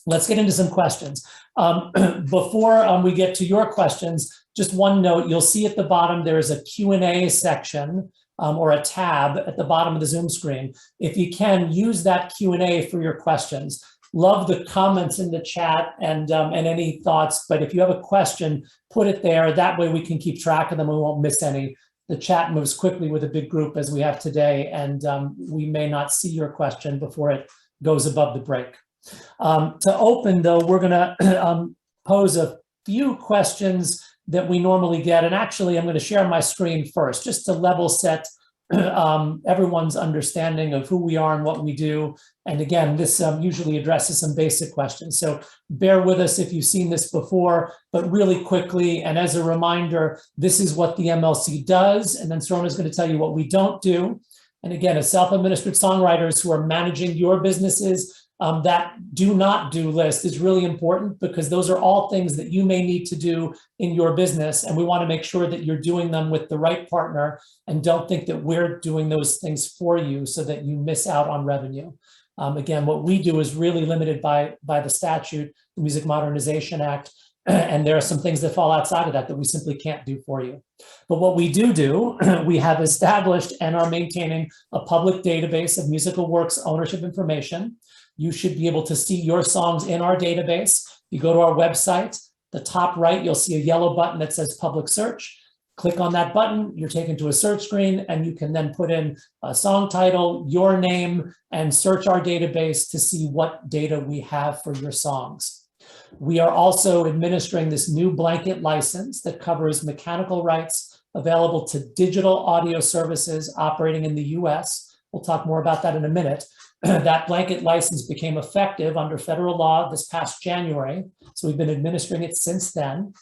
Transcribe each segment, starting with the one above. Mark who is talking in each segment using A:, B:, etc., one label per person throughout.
A: let's get into some questions. Before we get to your questions, just one note, you'll see at the bottom there is a Q&A section or a tab at the bottom of the Zoom screen. If you can, use that Q&A for your questions. Love the comments in the chat and any thoughts, but if you have a question, put it there. That way we can keep track of them. We won't miss any. The chat moves quickly with a big group as we have today, and we may not see your question before it goes above the break. To open, though, we're going to pose a few questions that we normally get. And actually, I'm going to share my screen first, just to level set everyone's understanding of who we are and what we do. And again, this usually addresses some basic questions. So bear with us if you've seen this before, but really quickly, and as a reminder, this is what the MLC does. And then Serrano is going to tell you what we don't do. And again, as self-administered songwriters who are managing your businesses, that do not do list is really important, because those are all things that you may need to do in your business. And we want to make sure that you're doing them with the right partner, and don't think that we're doing those things for you so that you miss out on revenue. Again, what we do is really limited by the statute, the Music Modernization Act, and there are some things that fall outside of that that we simply can't do for you. But what we do, we have established and are maintaining a public database of musical works ownership information. You should be able to see your songs in our database. You go to our website, the top right, you'll see a yellow button that says public search. Click on that button, you're taken to a search screen, and you can then put in a song title, your name, and search our database to see what data we have for your songs. We are also administering this new blanket license that covers mechanical rights available to digital audio services operating in the US. We'll talk more about that in a minute. That blanket license became effective under federal law this past January, so we've been administering it since then.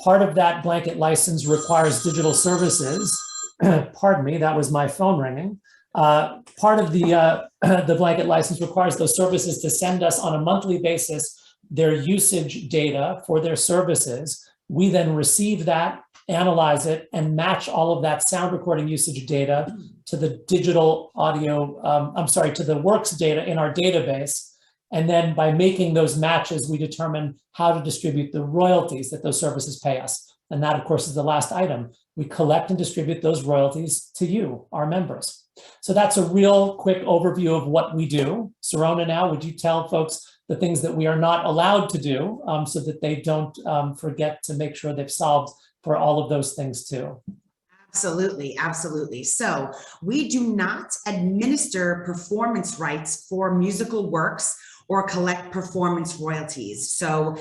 A: Part of that blanket license requires digital services. Pardon me, that was my phone ringing. Part of the blanket license requires those services to send us on a monthly basis their usage data for their services. We then receive that, analyze it, and match all of that sound recording usage data to the digital audio, to the works data in our database. And then by making those matches, we determine how to distribute the royalties that those services pay us. And that, of course, is the last item. We collect and distribute those royalties to you, our members. So that's a real quick overview of what we do. Serrano, now, would you tell folks the things that we are not allowed to do so that they don't forget to make sure they've solved for all of those things too?
B: Absolutely, absolutely. So we do not administer performance rights for musical works or collect performance royalties. So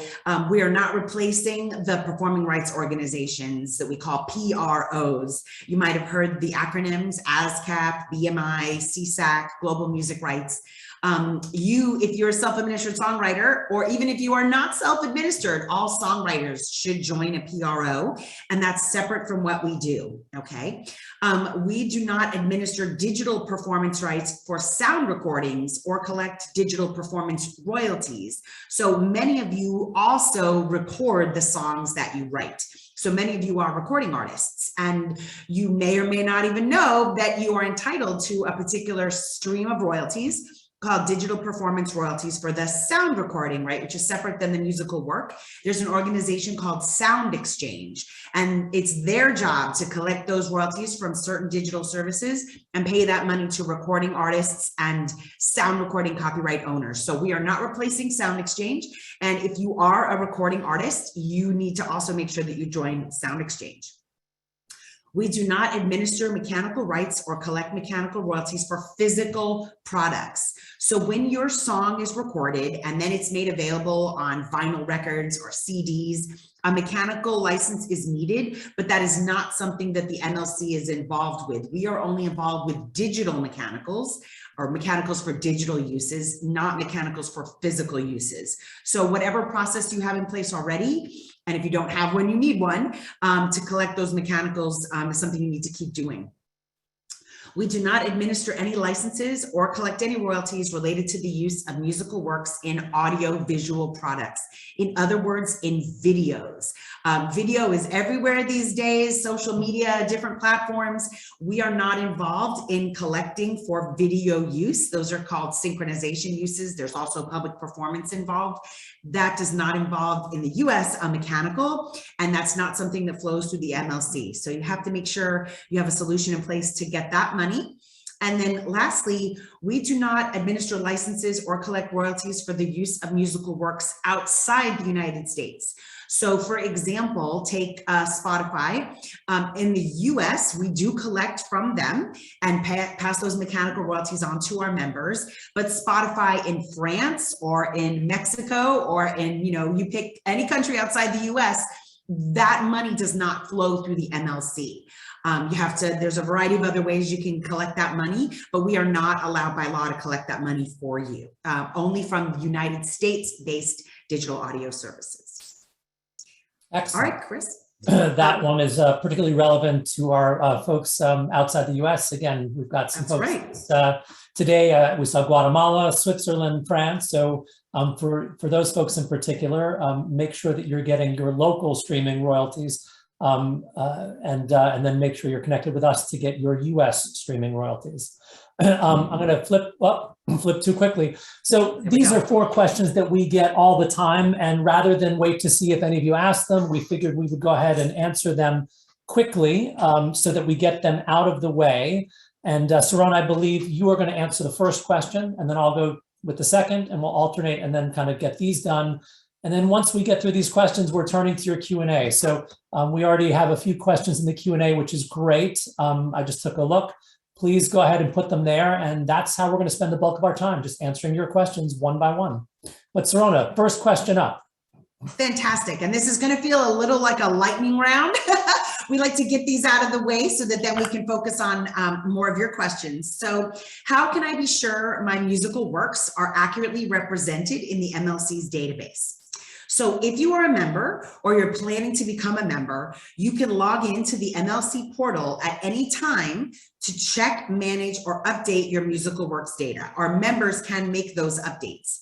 B: we are not replacing the performing rights organizations that we call PROs. You might have heard the acronyms ASCAP, BMI, CSAC, Global Music Rights. If you're a self-administered songwriter, or even if you are not self-administered, all songwriters should join a PRO, and that's separate from what we do, okay? We do not administer digital performance rights for sound recordings or collect digital performance royalties. So many of you also record the songs that you write. So many of you are recording artists, and you may or may not even know that you are entitled to a particular stream of royalties called digital performance royalties for the sound recording, right, which is separate than the musical work. There's an organization called Sound Exchange, and it's their job to collect those royalties from certain digital services and pay that money to recording artists and sound recording copyright owners. So we are not replacing Sound Exchange. And if you are a recording artist, you need to also make sure that you join Sound Exchange. We do not administer mechanical rights or collect mechanical royalties for physical products. So when your song is recorded and then it's made available on vinyl records or CDs, a mechanical license is needed, but that is not something that the MLC is involved with. We are only involved with digital mechanicals, or mechanicals for digital uses, not mechanicals for physical uses. So whatever process you have in place already, and if you don't have one, you need one, to collect those mechanicals is something you need to keep doing. We do not administer any licenses or collect any royalties related to the use of musical works in audio-visual products. In other words, in videos. Video is everywhere these days, social media, different platforms. We are not involved in collecting for video use. Those are called synchronization uses. There's also public performance involved. That does not involve in the US a mechanical, and that's not something that flows through the MLC. So you have to make sure you have a solution in place to get that money. And then lastly, we do not administer licenses or collect royalties for the use of musical works outside the United States. So for example, take Spotify. In the US, we do collect from them and pass those mechanical royalties on to our members. But Spotify in France or in Mexico or in, you pick any country outside the US, that money does not flow through the MLC. There's a variety of other ways you can collect that money, but we are not allowed by law to collect that money for you, only from United States-based digital audio services.
A: Excellent.
B: All right, Chris.
A: That one is particularly relevant to our folks outside the US. Again, we've got some folks today. We saw Guatemala, Switzerland, France. So for those folks in particular, make sure that you're getting your local streaming royalties and then make sure you're connected with us to get your US streaming royalties. I'm going to flip too quickly. So these are 4 questions that we get all the time. And rather than wait to see if any of you ask them, we figured we would go ahead and answer them quickly so that we get them out of the way. And Serrano, I believe you are going to answer the first question, and then I'll go with the second, and we'll alternate and then kind of get these done. And then once we get through these questions, we're turning to your Q&A. So we already have a few questions in the Q&A, which is great. I just took a look. Please go ahead and put them there. And that's how we're going to spend the bulk of our time, just answering your questions one by one. But Serrano, first question up.
B: Fantastic. And this is going to feel a little like a lightning round. We like to get these out of the way so that then we can focus on more of your questions. So how can I be sure my musical works are accurately represented in the MLC's database? So if you are a member or you're planning to become a member, you can log into the MLC portal at any time to check, manage, or update your musical works data. Our members can make those updates.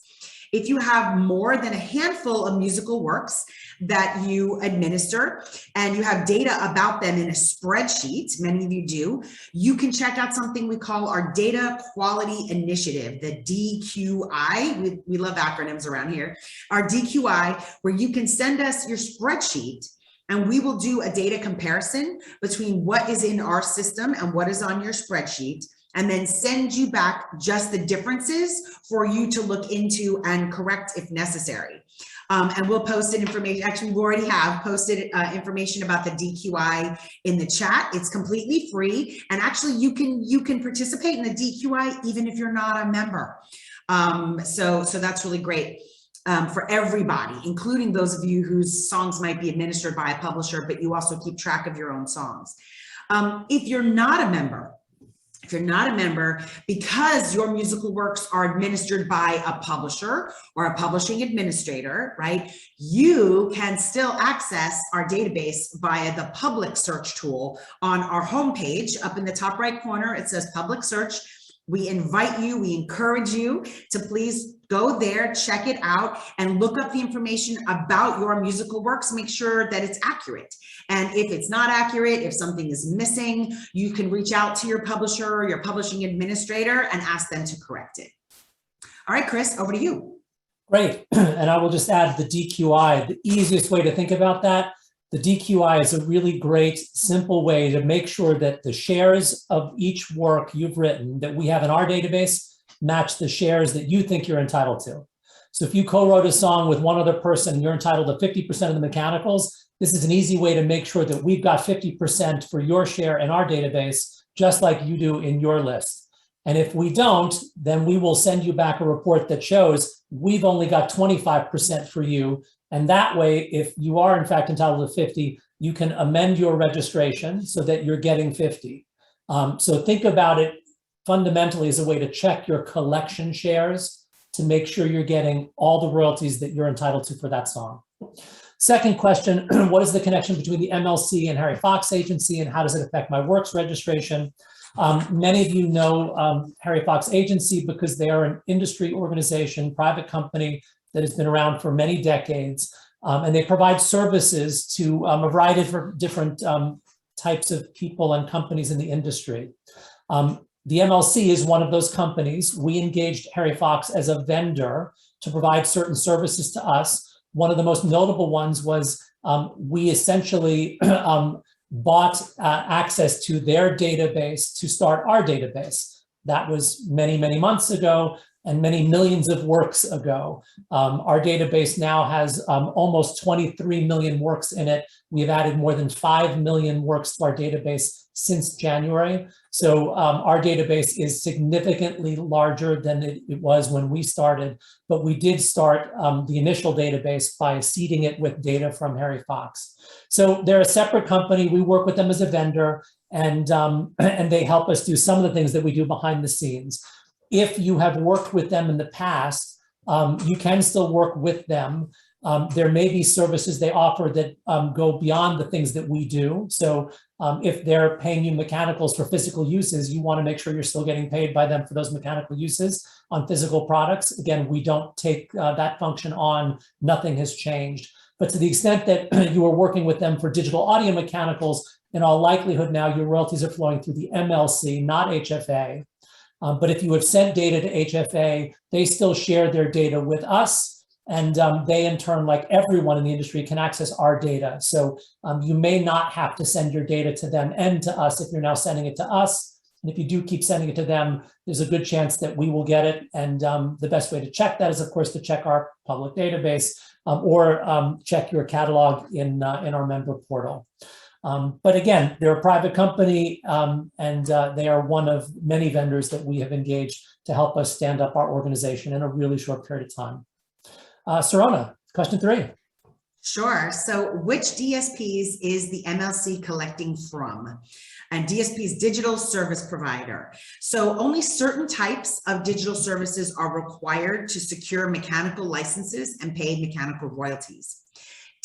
B: If you have more than a handful of musical works that you administer and you have data about them in a spreadsheet, many of you do, you can check out something we call our Data Quality Initiative, the DQI. We love acronyms around here. Our DQI, where you can send us your spreadsheet and we will do a data comparison between what is in our system and what is on your spreadsheet, and then send you back just the differences for you to look into and correct if necessary. And we'll post information. Actually, we already have posted information about the DQI in the chat. It's completely free. And actually you can participate in the DQI even if you're not a member. So that's really great for everybody, including those of you whose songs might be administered by a publisher, but you also keep track of your own songs. If you're not a member, because your musical works are administered by a publisher or a publishing administrator, right? You can still access our database via the public search tool on our homepage. Up in the top right corner, it says public search. We invite you, we encourage you to please go there, check it out, and look up the information about your musical works. Make sure that it's accurate. And if it's not accurate, if something is missing, you can reach out to your publisher or your publishing administrator and ask them to correct it. All right, Chris, over to you.
A: Great. And I will just add the DQI. The easiest way to think about that, the DQI is a really great, simple way to make sure that the shares of each work you've written that we have in our database match the shares that you think you're entitled to. So if you co-wrote a song with one other person and you're entitled to 50% of the mechanicals, this is an easy way to make sure that we've got 50% for your share in our database, just like you do in your list. And if we don't, then we will send you back a report that shows we've only got 25% for you. And that way, if you are in fact entitled to 50, you can amend your registration so that you're getting 50. So think about it fundamentally as a way to check your collection shares to make sure you're getting all the royalties that you're entitled to for that song. Second question, what is the connection between the MLC and Harry Fox Agency, and how does it affect my works registration? Many of you know Harry Fox Agency because they are an industry organization, private company that has been around for many decades. And they provide services to a variety of different types of people and companies in the industry. The MLC is one of those companies. We engaged Harry Fox as a vendor to provide certain services to us. One of the most notable ones was we essentially bought access to their database to start our database. That was many, many months ago and many millions of works ago. Our database now has almost 23 million works in it. We've added more than 5 million works to our database since January. So our database is significantly larger than it was when we started, but we did start the initial database by seeding it with data from Harry Fox. So they're a separate company. We work with them as a vendor, and they help us do some of the things that we do behind the scenes. If you have worked with them in the past, you can still work with them. There may be services they offer that go beyond the things that we do. So if they're paying you mechanicals for physical uses, you want to make sure you're still getting paid by them for those mechanical uses on physical products. Again, we don't take that function on. Nothing has changed. But to the extent that you are working with them for digital audio mechanicals, in all likelihood now your royalties are flowing through the MLC, not HFA. But if you have sent data to HFA, they still share their data with us. And they, in turn, like everyone in the industry, can access our data. So you may not have to send your data to them and to us if you're now sending it to us. And if you do keep sending it to them, there's a good chance that we will get it. And the best way to check that is, of course, to check our public database or check your catalog in our member portal. But again, they're a private company, and they are one of many vendors that we have engaged to help us stand up our organization in a really short period of time. Serrano, question 3.
B: Sure. So which DSPs is the MLC collecting from? And DSP is digital service provider. So only certain types of digital services are required to secure mechanical licenses and pay mechanical royalties.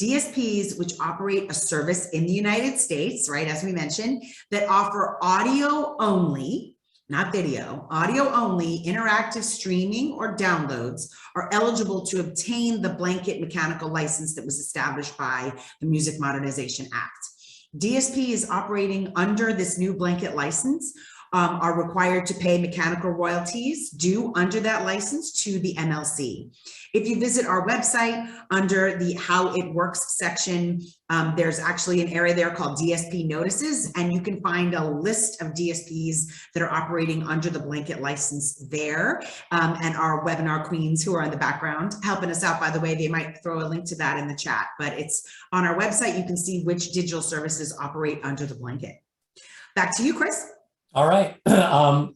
B: DSPs, which operate a service in the United States, right, as we mentioned, that offer audio only, not video, audio only interactive streaming or downloads, are eligible to obtain the blanket mechanical license that was established by the Music Modernization Act. DSPs operating under this new blanket license are required to pay mechanical royalties due under that license to the MLC. If you visit our website under the How It Works section, there's actually an area there called DSP notices, and you can find a list of DSPs that are operating under the blanket license there. And our webinar queens who are in the background helping us out, by the way, they might throw a link to that in the chat, but it's on our website. You can see which digital services operate under the blanket. Back to you, Chris.
A: All right.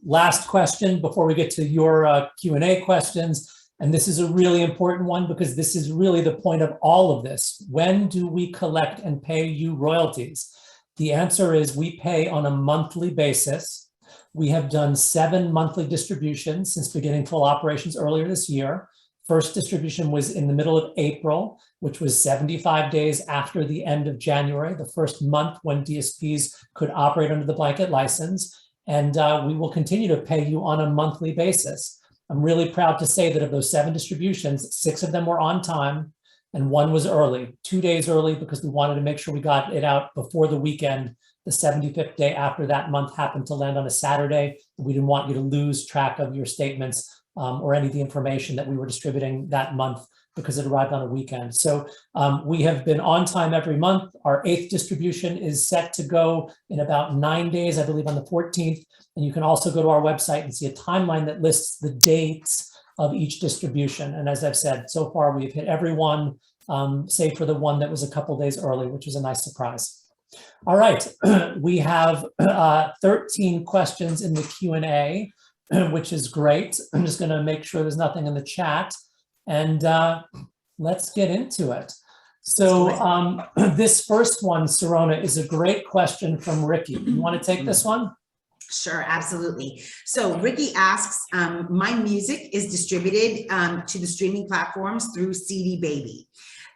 A: Last question before we get to your Q&A questions. And this is a really important one because this is really the point of all of this. When do we collect and pay you royalties? The answer is we pay on a monthly basis. We have done 7 monthly distributions since beginning full operations earlier this year. First distribution was in the middle of April, which was 75 days after the end of January, the first month when DSPs could operate under the blanket license. And we will continue to pay you on a monthly basis. I'm really proud to say that of those 7 distributions, 6 of them were on time and 1 was early, 2 days early because we wanted to make sure we got it out before the weekend. The 75th day after that month happened to land on a Saturday. We didn't want you to lose track of your statements or any of the information that we were distributing that month because it arrived on a weekend. So we have been on time every month. Our 8th distribution is set to go in about 9 days, I believe on the 14th. And you can also go to our website and see a timeline that lists the dates of each distribution. And as I've said, so far we've hit every one, save for the one that was a couple days early, which was a nice surprise. All right, we have 13 questions in the Q&A, which is great. I'm just gonna make sure there's nothing in the chat. And let's get into it. So this first one, Serrano, is a great question from Ricky. You want to take this one?
B: Sure, absolutely. So Ricky asks, my music is distributed to the streaming platforms through CD Baby.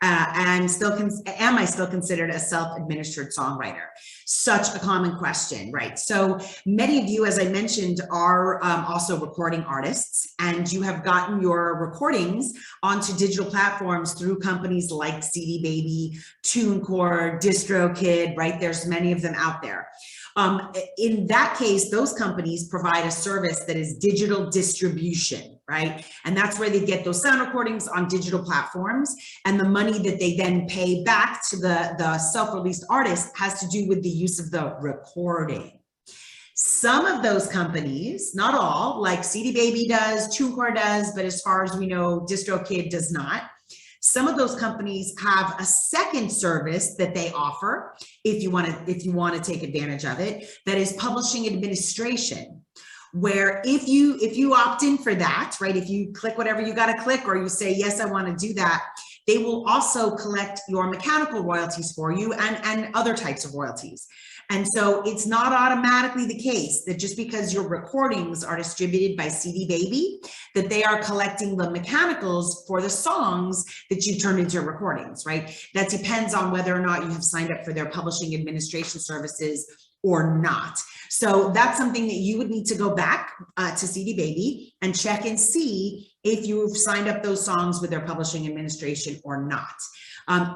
B: And am I still considered a self-administered songwriter? Such a common question, right? So many of you, as I mentioned, are also recording artists, and you have gotten your recordings onto digital platforms through companies like CD Baby, TuneCore, DistroKid, right? There's many of them out there. In that case, those companies provide a service that is digital distribution, right? And that's where they get those sound recordings on digital platforms, and the money that they then pay back to the self-released artist has to do with the use of the recording. Some of those companies, not all, like CD Baby does, TuneCore does, but as far as we know, DistroKid does not. Some of those companies have a second service that they offer if you want to take advantage of it, that is publishing administration, where if you opt in for that, right, if you click whatever you got to click, or you say, yes, I want to do that, they will also collect your mechanical royalties for you and other types of royalties. And so it's not automatically the case that just because your recordings are distributed by CD Baby, that they are collecting the mechanicals for the songs that you turn into recordings, right? That depends on whether or not you have signed up for their publishing administration services or not. So that's something that you would need to go back to CD Baby and check and see if you've signed up those songs with their publishing administration or not.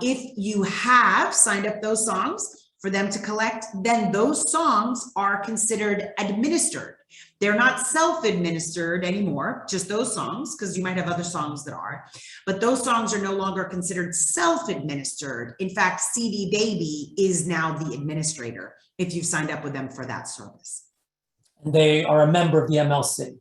B: If you have signed up those songs for them to collect, then those songs are considered administered. They're not self-administered anymore, just those songs, because you might have other songs that are, but those songs are no longer considered self-administered. In fact, CD Baby is now the administrator if you've signed up with them for that service.
A: They are a member of the MLC.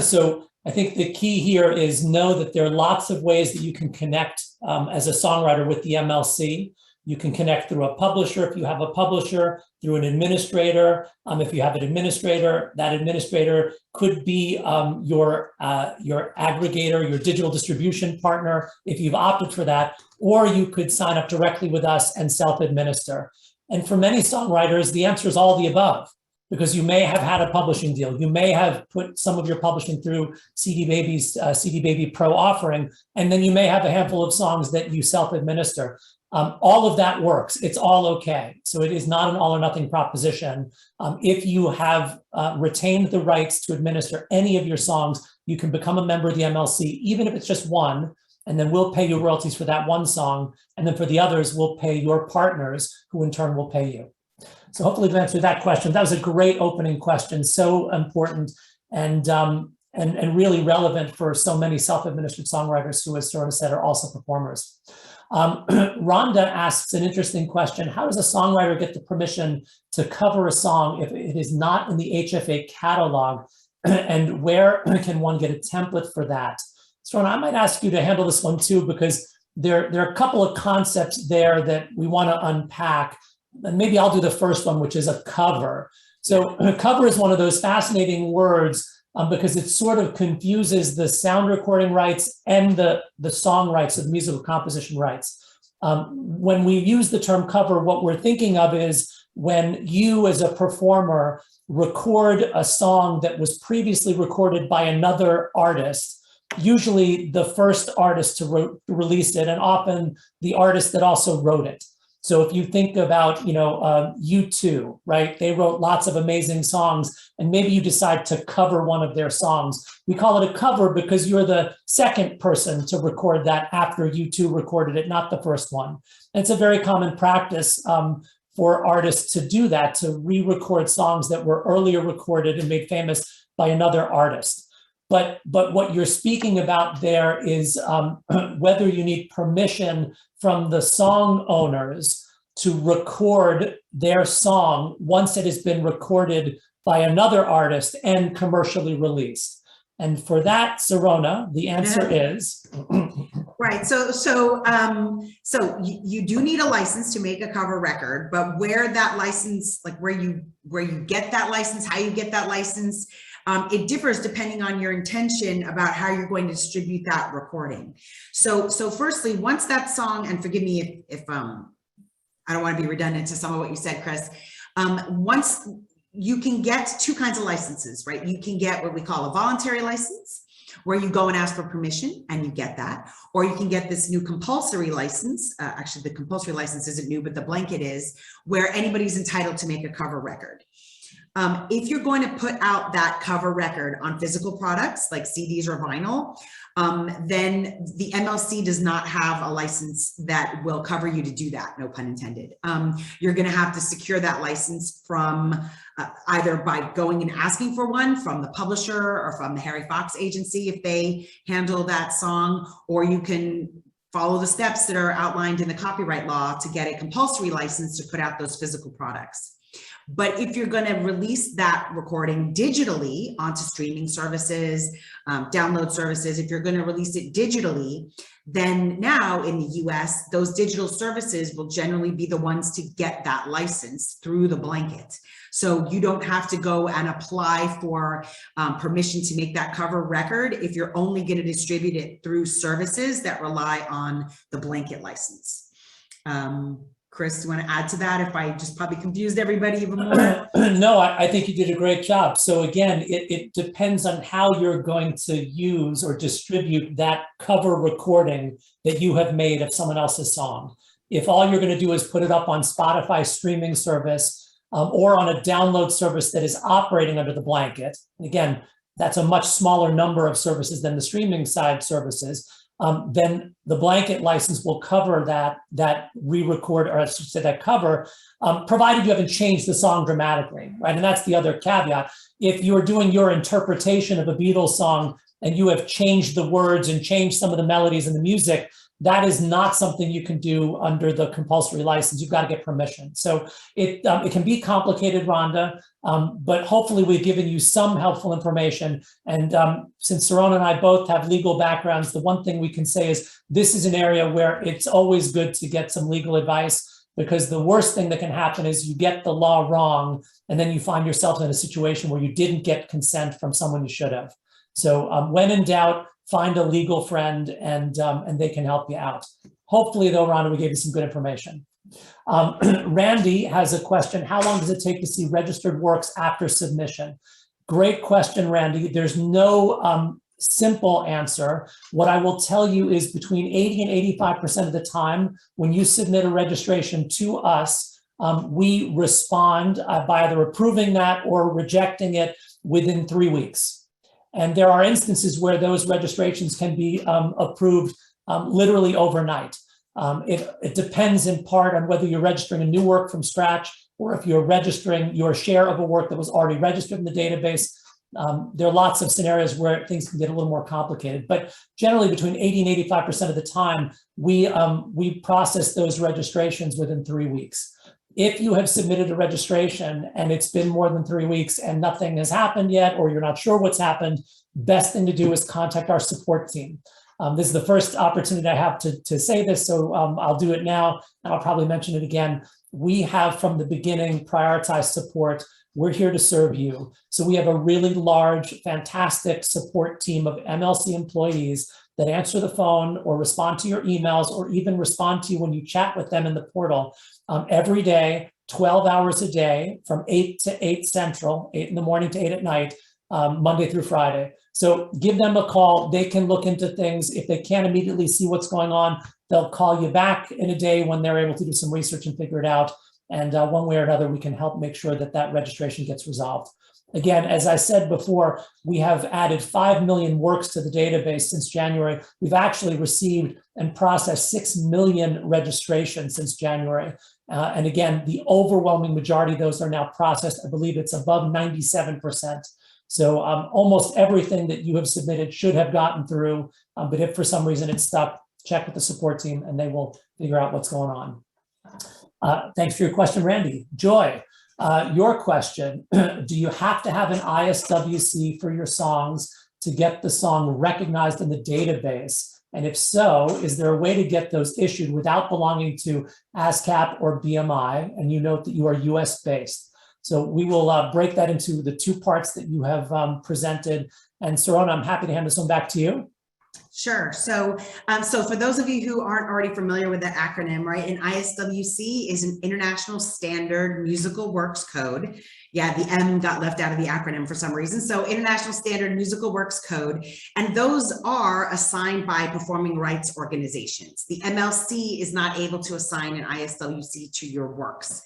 A: So I think the key here is know that there are lots of ways that you can connect as a songwriter with the MLC. You can connect through a publisher if you have a publisher, through an administrator. If you have an administrator, that administrator could be your aggregator, your digital distribution partner, if you've opted for that, or you could sign up directly with us and self-administer. And for many songwriters, the answer is all the above, because you may have had a publishing deal. You may have put some of your publishing through CD Baby's CD Baby Pro offering, and then you may have a handful of songs that you self-administer. All of that works. It's all okay. So it is not an all or nothing proposition. If you have retained the rights to administer any of your songs, you can become a member of the MLC, even if it's just one, and then we'll pay you royalties for that one song. And then for the others, we'll pay your partners, who in turn will pay you. So hopefully we've answered that question. That was a great opening question, so important and really relevant for so many self-administered songwriters who, as Serrano said, are also performers. Rhonda asks an interesting question. How does a songwriter get the permission to cover a song if it is not in the HFA catalog? And where can one get a template for that? Serrano, I might ask you to handle this one too, because there are a couple of concepts there that we want to unpack. And maybe I'll do the first one, which is a cover. So a cover is one of those fascinating words because it sort of confuses the sound recording rights and the song rights, so the musical composition rights. When we use the term cover, what we're thinking of is when you as a performer record a song that was previously recorded by another artist, usually the first artist to release it, and often the artist that also wrote it. So if you think about, U2, right? They wrote lots of amazing songs, and maybe you decide to cover one of their songs. We call it a cover because you're the second person to record that after U2 recorded it, not the first one. And it's a very common practice for artists to do that, to re-record songs that were earlier recorded and made famous by another artist. But what you're speaking about there is whether you need permission from the song owners to record their song once it has been recorded by another artist and commercially released. And for that, Serrano, the answer is
B: right. So you do need a license to make a cover record, but where that license, like where you get that license, how you get that license, it differs depending on your intention about how you're going to distribute that recording. So firstly, once that song, and forgive me if I don't want to be redundant to some of what you said, Chris, once you can get two kinds of licenses, right? You can get what we call a voluntary license, where you go and ask for permission and you get that, or you can get this new compulsory license. Actually, the compulsory license isn't new, but the blanket is, where anybody's entitled to make a cover record. If you're going to put out that cover record on physical products like CDs or vinyl, then the MLC does not have a license that will cover you to do that, no pun intended. You're going to have to secure that license from either by going and asking for one from the publisher or from the Harry Fox agency if they handle that song, or you can follow the steps that are outlined in the copyright law to get a compulsory license to put out those physical products. But if you're going to release that recording digitally onto streaming services, download services, if you're going to release it digitally, then now in the US, those digital services will generally be the ones to get that license through the blanket. So you don't have to go and apply for permission to make that cover record if you're only going to distribute it through services that rely on the blanket license. Chris, do you want to add to that if I just probably confused everybody even more?
A: No, I think you did a great job. So again, it depends on how you're going to use or distribute that cover recording that you have made of someone else's song. If all you're going to do is put it up on Spotify streaming service or on a download service that is operating under the blanket, and again, that's a much smaller number of services than the streaming side services, then the blanket license will cover that re-record, or I should say that cover, provided you haven't changed the song dramatically, right? And that's the other caveat. If you're doing your interpretation of a Beatles song and you have changed the words and changed some of the melodies and the music, that is not something you can do under the compulsory license. You've got to get permission. So it can be complicated, Rhonda, but hopefully we've given you some helpful information. And since Serrano and I both have legal backgrounds, the one thing we can say is this is an area where it's always good to get some legal advice, because the worst thing that can happen is you get the law wrong, and then you find yourself in a situation where you didn't get consent from someone you should have. So when in doubt, find a legal friend and they can help you out. Hopefully though, Rhonda, we gave you some good information. Randy has a question. How long does it take to see registered works after submission? Great question, Randy. There's no simple answer. What I will tell you is between 80 and 85% of the time, when you submit a registration to us, we respond by either approving that or rejecting it within 3 weeks. And there are instances where those registrations can be approved literally overnight. It depends in part on whether you're registering a new work from scratch or if you're registering your share of a work that was already registered in the database. There are lots of scenarios where things can get a little more complicated, but generally between 80 and 85% of the time, we process those registrations within 3 weeks. If you have submitted a registration and it's been more than 3 weeks and nothing has happened yet, or you're not sure what's happened, best thing to do is contact our support team. This is the first opportunity I have to say this, so I'll do it now, and I'll probably mention it again. We have from the beginning prioritized support. We're here to serve you. So we have a really large, fantastic support team of MLC employees that answer the phone or respond to your emails or even respond to you when you chat with them in the portal every day, 12 hours a day from 8 to 8 Central, 8 in the morning to 8 at night, Monday through Friday. So give them a call. They can look into things. If they can't immediately see what's going on, they'll call you back in a day when they're able to do some research and figure it out. And one way or another, we can help make sure that that registration gets resolved. Again, as I said before, we have added 5 million works to the database since January. We've actually received and processed 6 million registrations since January. And again, the overwhelming majority of those are now processed. I believe it's above 97%. So almost everything that you have submitted should have gotten through. But if for some reason it's stuck, check with the support team and they will figure out what's going on. Thanks for your question, Randy. Joy. Your question, do you have to have an ISWC for your songs to get the song recognized in the database? And if so, is there a way to get those issued without belonging to ASCAP or BMI? And you note that you are US based. So we will break that into the two parts that you have presented. And Serrano, I'm happy to hand this one back to you.
B: Sure. So for those of you who aren't already familiar with the acronym, right, an ISWC is an International Standard Musical Works Code. Yeah, the M got left out of the acronym for some reason. So International Standard Musical Works Code, and those are assigned by performing rights organizations. The MLC is not able to assign an ISWC to your works.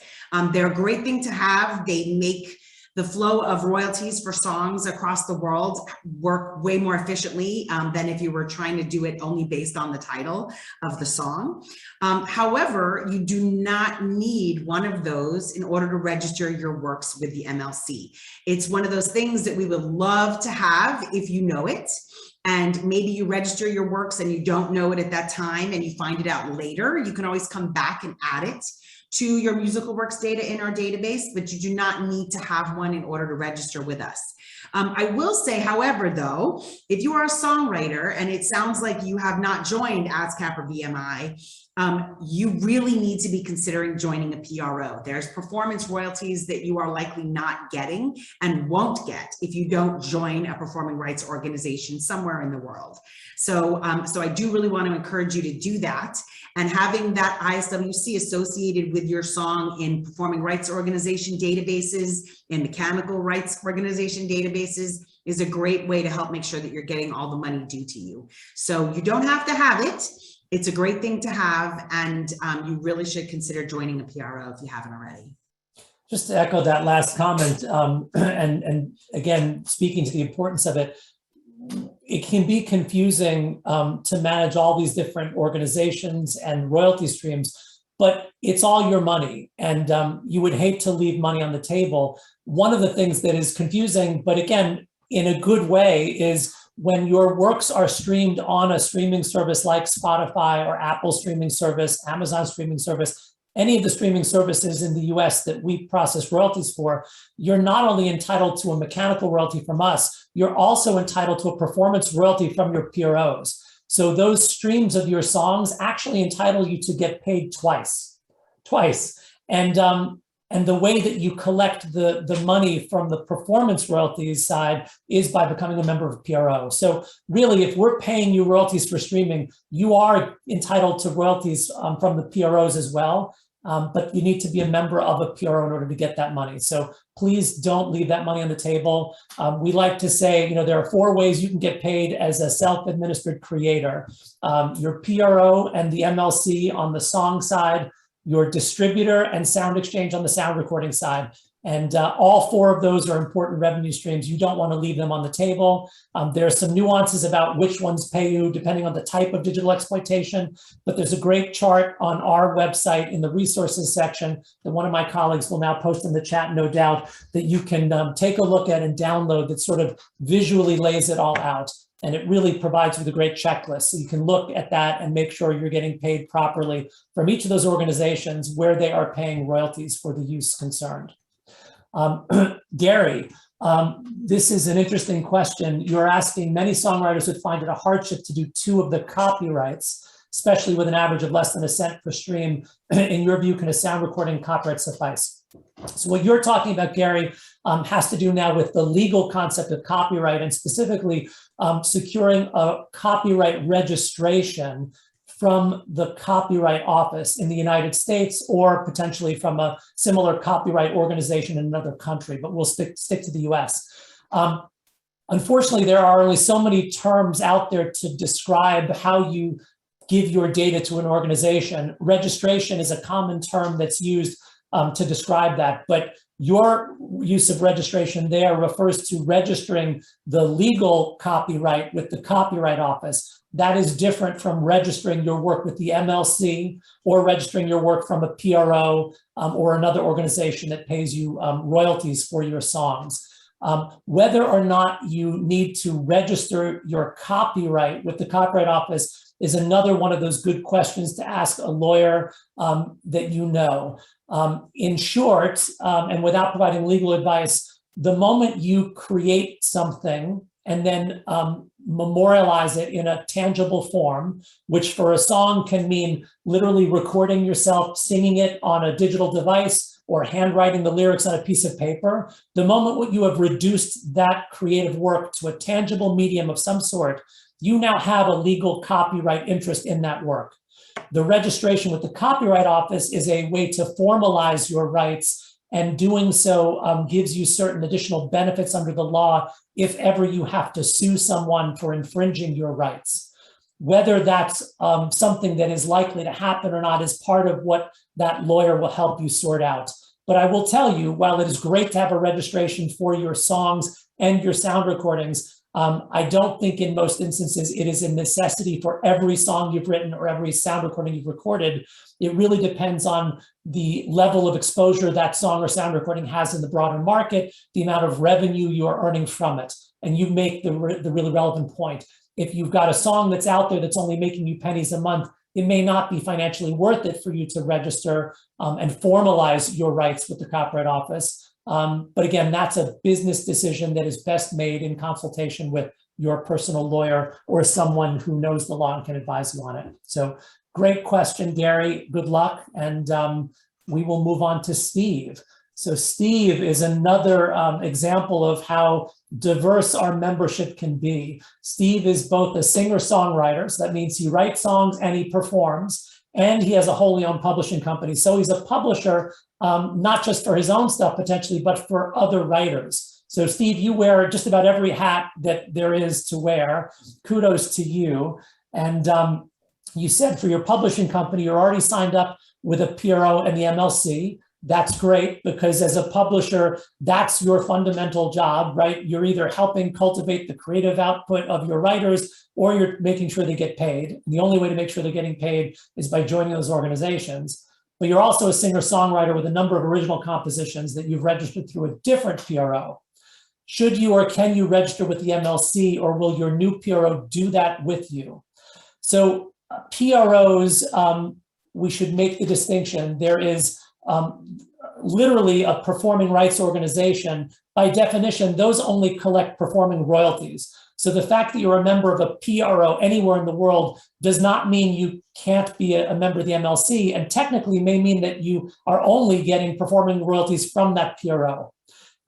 B: They're a great thing to have. They make the flow of royalties for songs across the world work way more efficiently than if you were trying to do it only based on the title of the song. However, you do not need one of those in order to register your works with the MLC. It's one of those things that we would love to have if you know it. And maybe you register your works and you don't know it at that time and you find it out later. You can always come back and add it to your musical works data in our database, but you do not need to have one in order to register with us. I will say, however, though, if you are a songwriter and it sounds like you have not joined ASCAP or BMI, you really need to be considering joining a PRO. There's performance royalties that you are likely not getting and won't get if you don't join a performing rights organization somewhere in the world. So I do really want to encourage you to do that. And having that ISWC associated with your song in performing rights organization databases, in mechanical rights organization databases, is a great way to help make sure that you're getting all the money due to you. So you don't have to have it. It's a great thing to have, and you really should consider joining a PRO if you haven't already.
A: Just to echo that last comment, and again, speaking to the importance of it, it can be confusing to manage all these different organizations and royalty streams, but it's all your money, and you would hate to leave money on the table. One of the things that is confusing, but again, in a good way, is when your works are streamed on a streaming service like Spotify or Apple streaming service, Amazon streaming service, any of the streaming services in the US that we process royalties for, you're not only entitled to a mechanical royalty from us, you're also entitled to a performance royalty from your PROs. So those streams of your songs actually entitle you to get paid twice. And the way that you collect the money from the performance royalties side is by becoming a member of PRO. So really, if we're paying you royalties for streaming, you are entitled to royalties from the PROs as well. But you need to be a member of a PRO in order to get that money. So please don't leave that money on the table. We like to say, you know, there are 4 ways you can get paid as a self-administered creator. Your PRO and the MLC on the song side, your distributor and sound exchange on the sound recording side. And all 4 of those are important revenue streams. You don't want to leave them on the table. There are some nuances about which ones pay you depending on the type of digital exploitation, but there's a great chart on our website in the resources section that one of my colleagues will now post in the chat, no doubt, that you can take a look at and download that sort of visually lays it all out. And it really provides you with a great checklist. So you can look at that and make sure you're getting paid properly from each of those organizations where they are paying royalties for the use concerned. Gary, this is an interesting question. You're asking, many songwriters would find it a hardship to do 2 of the copyrights, especially with an average of less than a cent per stream. In your view, can a sound recording copyright suffice? So what you're talking about, Gary, has to do now with the legal concept of copyright, and specifically securing a copyright registration from the Copyright Office in the United States, or potentially from a similar copyright organization in another country, but we'll stick to the US. Unfortunately, there are only so many terms out there to describe how you give your data to an organization. Registration is a common term that's used to describe that, but your use of registration there refers to registering the legal copyright with the Copyright Office. That is different from registering your work with the MLC or registering your work from a PRO or another organization that pays you royalties for your songs. Whether or not you need to register your copyright with the Copyright Office is another one of those good questions to ask a lawyer that you know. In short, and without providing legal advice, the moment you create something and then memorialize it in a tangible form, which for a song can mean literally recording yourself singing it on a digital device or handwriting the lyrics on a piece of paper, the moment you have reduced that creative work to a tangible medium of some sort, you now have a legal copyright interest in that work. The registration with the Copyright Office is a way to formalize your rights, and doing so gives you certain additional benefits under the law if ever you have to sue someone for infringing your rights. Whether that's something that is likely to happen or not is part of what that lawyer will help you sort out. But I will tell you, while it is great to have a registration for your songs and your sound recordings, I don't think in most instances it is a necessity for every song you've written or every sound recording you've recorded. It really depends on the level of exposure that song or sound recording has in the broader market, the amount of revenue you are earning from it. And you make the really relevant point. If you've got a song that's out there that's only making you pennies a month, it may not be financially worth it for you to register and formalize your rights with the Copyright Office. But again, that's a business decision that is best made in consultation with your personal lawyer or someone who knows the law and can advise you on it. So great question, Gary. Good luck. And we will move on to Steve. So Steve is another example of how diverse our membership can be. Steve is both a singer-songwriter, so that means he writes songs and he performs, and he has a wholly owned publishing company. So he's a publisher, not just for his own stuff potentially, but for other writers. So Steve, you wear just about every hat that there is to wear. Kudos to you. And you said for your publishing company, you're already signed up with a PRO and the MLC. That's great, because as a publisher, that's your fundamental job, right? You're either helping cultivate the creative output of your writers, or you're making sure they get paid. And the only way to make sure they're getting paid is by joining those organizations. But you're also a singer-songwriter with a number of original compositions that you've registered through a different PRO. Should you or can you register with the MLC, or will your new PRO do that with you? So PROs, we should make the distinction. There is literally a performing rights organization. By definition, those only collect performing royalties. So the fact that you're a member of a PRO anywhere in the world does not mean you can't be a member of the MLC, and technically may mean that you are only getting performing royalties from that PRO.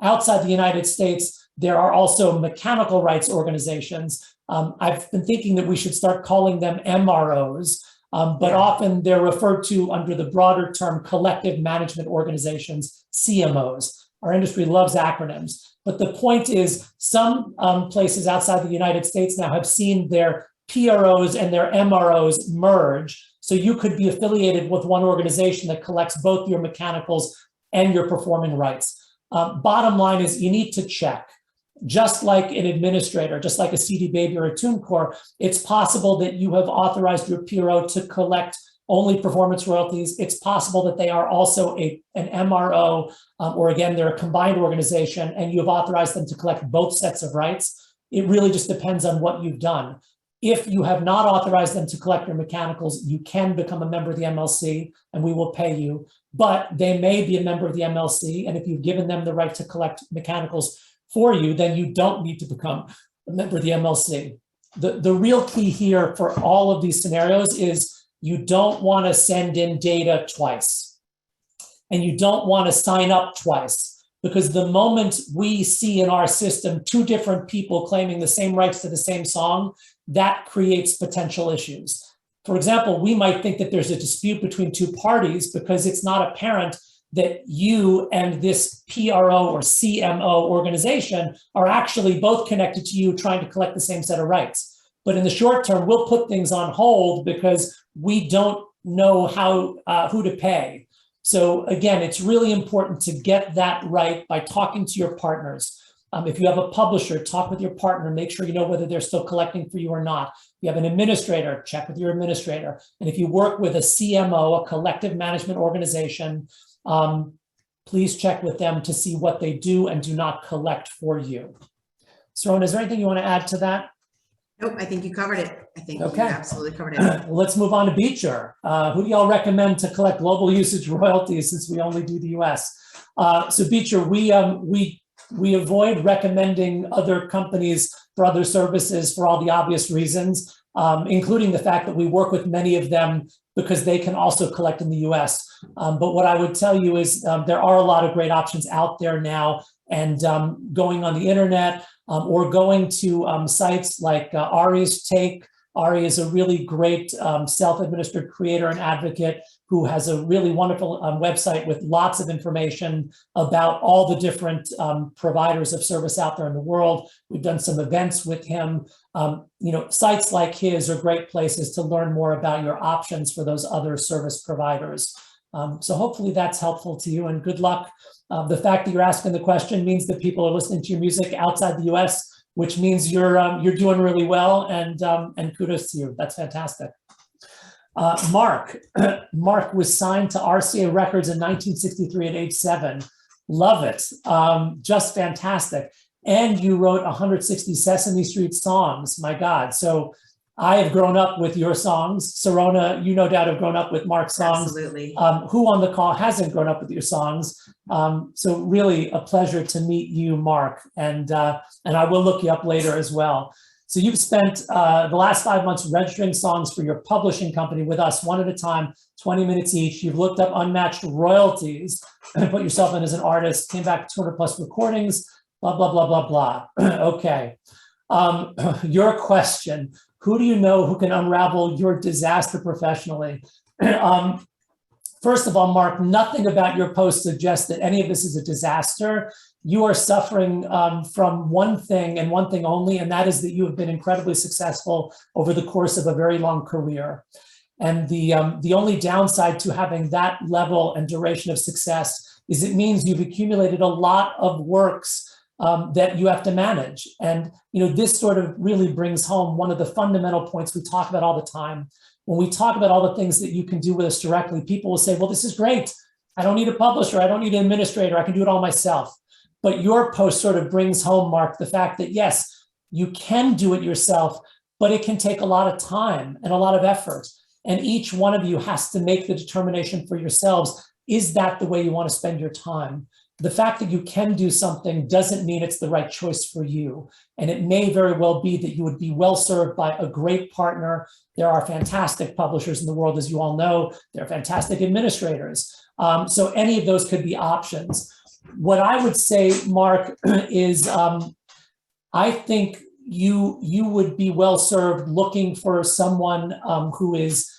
A: Outside the United States, there are also mechanical rights organizations. I've been thinking that we should start calling them MROs. But often they're referred to under the broader term collective management organizations, CMOs. Our industry loves acronyms. But the point is, some places outside the United States now have seen their PROs and their MROs merge. So you could be affiliated with one organization that collects both your mechanicals and your performing rights. Bottom line is, you need to check. Just like an administrator, just like a CD Baby or a TuneCore, it's possible that you have authorized your PRO to collect only performance royalties. It's possible that they are also an MRO, or again, they're a combined organization, and you have authorized them to collect both sets of rights. It really just depends on what you've done. If you have not authorized them to collect your mechanicals, you can become a member of the MLC and we will pay you, but they may be a member of the MLC, and if you've given them the right to collect mechanicals for you, then you don't need to become a member of the MLC. The real key here for all of these scenarios is you don't want to send in data twice, and you don't want to sign up twice, because the moment we see in our system two different people claiming the same rights to the same song, that creates potential issues. For example, we might think that there's a dispute between two parties because it's not apparent that you and this PRO or CMO organization are actually both connected to you trying to collect the same set of rights. But in the short term, we'll put things on hold because we don't know who to pay. So again, it's really important to get that right by talking to your partners. If you have a publisher, talk with your partner, make sure you know whether they're still collecting for you or not. If you have an administrator, check with your administrator. And if you work with a CMO, a collective management organization, please check with them to see what they do and do not collect for you. Serrano, is there anything you want to add to that?
B: Nope, I think you covered it. I think
A: Okay.
B: you absolutely covered it.
A: Let's move on to Beecher. Who do y'all recommend to collect global usage royalties, since we only do the US? So Beecher, we avoid recommending other companies for other services for all the obvious reasons, including the fact that we work with many of them because they can also collect in the US. But what I would tell you is there are a lot of great options out there now. and going on the internet or going to sites like Ari's Take. Ari is a really great self-administered creator and advocate who has a really wonderful website with lots of information about all the different providers of service out there in the world. We've done some events with him. Sites like his are great places to learn more about your options for those other service providers. So hopefully that's helpful to you, and good luck. The fact that you're asking the question means that people are listening to your music outside the US, which means you're doing really well, and kudos to you. That's fantastic. Mark was signed to RCA Records in 1963 at age 7. Love it. Just fantastic. And you wrote 160 Sesame Street songs. My God. So I have grown up with your songs. Serrano, you no doubt have grown up with Mark's songs.
B: Absolutely.
A: Who on the call hasn't grown up with your songs? So really a pleasure to meet you, Mark. And I will look you up later as well. So you've spent the last 5 months registering songs for your publishing company with us, one at a time, 20 minutes each. You've looked up unmatched royalties and put yourself in as an artist, came back 200 plus recordings, blah, blah, blah, blah, blah. Okay. Your question, who do you know who can unravel your disaster professionally? First of all, Mark, nothing about your post suggests that any of this is a disaster. You are suffering from one thing and one thing only, and that is that you have been incredibly successful over the course of a very long career. And the only downside to having that level and duration of success is it means you've accumulated a lot of works that you have to manage. And this sort of really brings home one of the fundamental points we talk about all the time. When we talk about all the things that you can do with us directly, people will say, well, this is great. I don't need a publisher. I don't need an administrator. I can do it all myself. But your post sort of brings home, Mark, the fact that, yes, you can do it yourself, but it can take a lot of time and a lot of effort. And each one of you has to make the determination for yourselves. Is that the way you want to spend your time? The fact that you can do something doesn't mean it's the right choice for you. And it may very well be that you would be well served by a great partner. There are fantastic publishers in the world, as you all know. There are fantastic administrators. So any of those could be options. What I would say, Mark, is I think you would be well served looking for someone who is